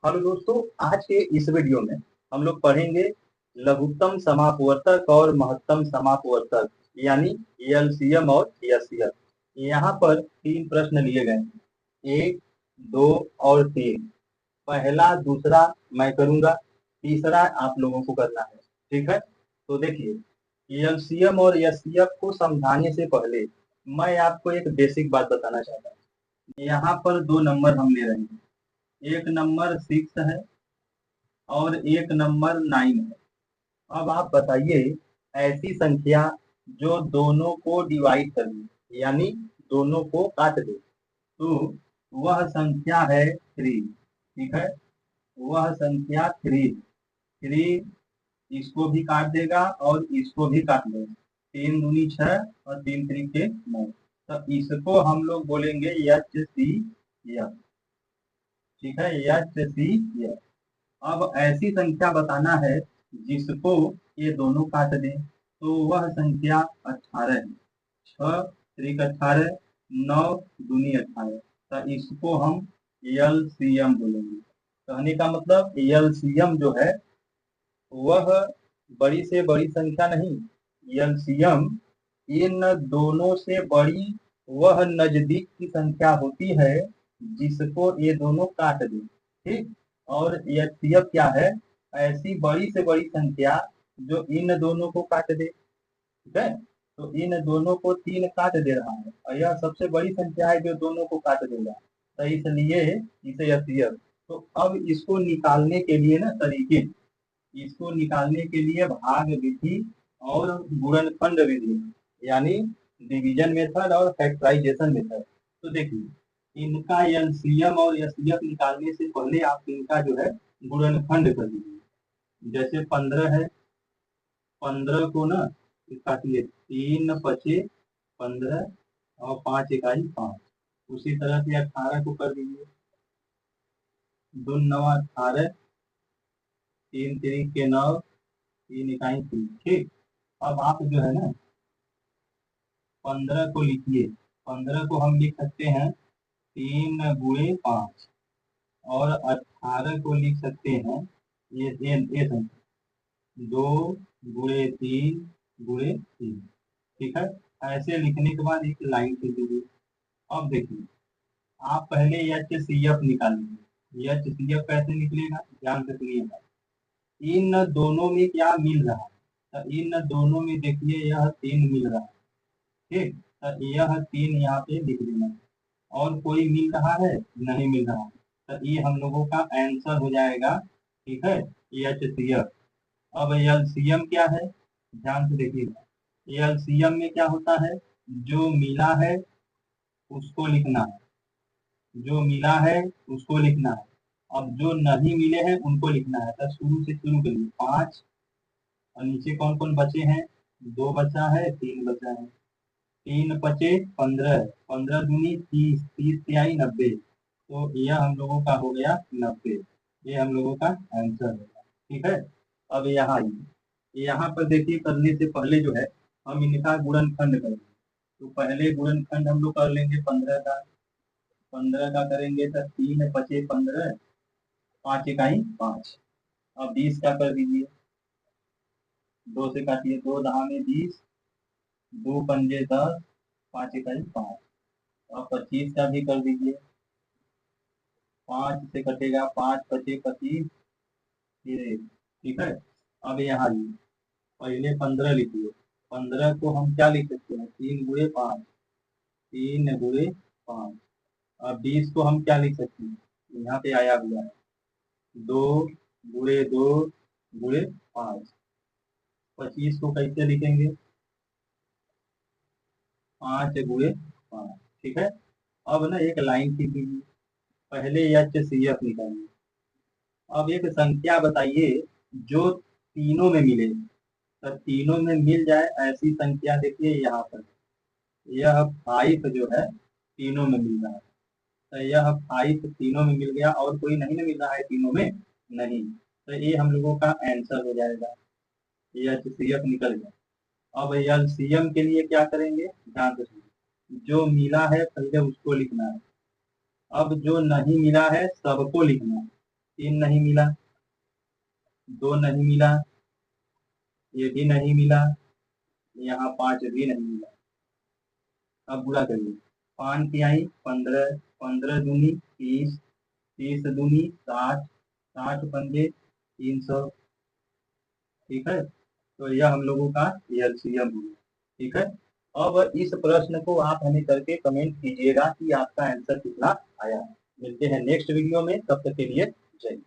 Hello दोस्तों, आज के इस वीडियो में हम लोग पढ़ेंगे लघुत्तम समापवर्तक और महत्तम समापवर्तक यानी एलसीएम और एचसीएफ। यहाँ पर तीन प्रश्न लिए गए हैं, एक, दो और तीन। पहला दूसरा मैं करूंगा, तीसरा आप लोगों को करना है। ठीक है, तो देखिए एलसीएम और एचसीएफ को समझाने से पहले मैं आपको एक बेसिक बात बताना चाहता हूँ। यहाँ पर दो नंबर हम ले रहे हैं, एक नंबर 6 है और एक नंबर 9 है। अब आप बताइए ऐसी संख्या जो दोनों को डिवाइड कर दे यानी दोनों को काट दे, तो वह संख्या है 3। ठीक है, वह संख्या 3 इसको भी काट देगा और इसको भी काट देगा। 3 दूनी 6 और 3 3 9। तो इसको हम लोग बोलेंगे एचसीएफ। ठीक है, एचसीएफ। अब ऐसी संख्या बताना है जिसको ये दोनों काट दें, तो वह संख्या 18 है। 6 त्रिक 18, 9 दूनी 18। तो इसको हम एलसीएम बोलेंगे। कहने का मतलब एलसीएम जो है वह बड़ी से बड़ी संख्या नहीं, एलसीएम इन दोनों से बड़ी वह नजदीक की संख्या होती है जिसको ये दोनों काट दें। ठीक, और एचसीएफ क्या है? ऐसी बड़ी से बड़ी संख्या जो इन दोनों को काट दे। ठीक है, तो इन दोनों को 3 काट दे रहा है और यह सबसे बड़ी संख्या है जो दोनों को काट देगा, तो इसलिए इसे एचसीएफ। तो अब इसको निकालने के लिए ना तरीके, इसको निकालने के लिए भाग विधि और गुणनखंड विधि यानी डिवीजन मेथड और फैक्टराइजेशन मेथड। तो देखिए इनका एलसीएम और एचसीएफ निकालने से पहले आप इनका जो है गुणनखंड कर दीजिए। जैसे 15 है, 15 को ना काटिए, 3 पचे 15 और 5 इकाई 5। उसी तरह से 18 को कर दीजिए, 2 9 18, 3 3 के 9, 3 इकाई 3। ठीक, अब आप जो है ना 15 को लिखिए। 15 को हम लिख सकते हैं 3 गुणे 5 और 18 को लिख सकते हैं ये संख्या 2 गुणे 3 गुणे 3। ठीक है, ऐसे लिखने के बाद एक लाइन लिख दीजिए। अब देखिए आप पहले एचसीएफ निकालिए। एचसीएफ कैसे निकलेगा ध्यान से सुनिएगा। इन दोनों में क्या मिल रहा है? तो इन दोनों में देखिए यह 3 मिल रहा है। ठीक, तो यह 3 यहाँ पे लिख देना। और कोई मिल रहा है? नहीं मिल रहा है, तो ये हम लोगों का आंसर हो जाएगा। ठीक है, एचसीएफ। अब एलसीएम क्या है ध्यान से देखिएगा। एलसीएम में क्या होता है? जो मिला है उसको लिखना है, जो मिला है उसको लिखना है। अब जो नहीं मिले हैं उनको लिखना है। तो शुरू से शुरू करिए, 5 और नीचे कौन कौन बचे हैं? 2 बचा है, 3 बचा है। 3 पचे 15, 15 दूनी 30, 30 तिहाई 90। तो यह हम लोगों का हो गया 90। ये हम लोगों का आंसर होगा। ठीक है, अब यहाँ आइए। यहाँ पर देखिए करने से पहले जो है हम इनका गुणनखंड करेंगे। तो पहले गुणनखंड हम लोग कर लेंगे 15 का। 15 का करेंगे तो 3 पचे 15, 5 इकाई 5। अब 20 का कर दीजिए, 2 से काटिए, 2 दहाने 20, 2 पंजे 10, 5 इकाई 5। अब 25 का भी कर दीजिए, 5 से कटेगा, 5 पचे 25, फिर 1। ठीक है, अब यहाँ आइए, पहले 15 लिखिए। 15 को हम क्या लिख सकते हैं? 3 गुणे 5, 3 गुणे 5। अब 20 को हम क्या लिख सकते हैं? यहाँ पे आया हुआ है 2 गुणे 2 गुणे 5। 25 को कैसे लिखेंगे? 5 गुणे 5। ठीक है, अब ना एक लाइन खींचिए, पहले एचसीएफ निकालिए। अब एक संख्या बताइए जो तीनों में मिले। तो तीनों में मिल जाए ऐसी संख्या देखिए यहाँ पर, यह 5 जो है तीनों में मिल रहा है। तो यह 5 तीनों में मिल गया और कोई नहीं ना मिल रहा है तीनों में, नहीं। तो ये हम लोगों का आंसर हो जाएगा, ये एचसीएफ निकल गया। अब एलसीएम के लिए क्या करेंगे ध्यान से सुनिए। जो मिला है पहले उसको लिखना है, अब जो नहीं मिला है सबको लिखना है। 3 नहीं मिला, 2 नहीं मिला, ये भी नहीं मिला, यहाँ 5 भी नहीं मिला। अब बुरा करिए, 5 की आई 15, 15 दूनी 30, 30 दूनी 60, 60 पंजे 300। ठीक है, तो यह हम लोगों का एलसीएम है। ठीक है, अब इस प्रश्न को आप हमें करके कमेंट कीजिएगा कि आपका आंसर कितना आया। मिलते हैं नेक्स्ट वीडियो में, तब तक के लिए जय हिंद।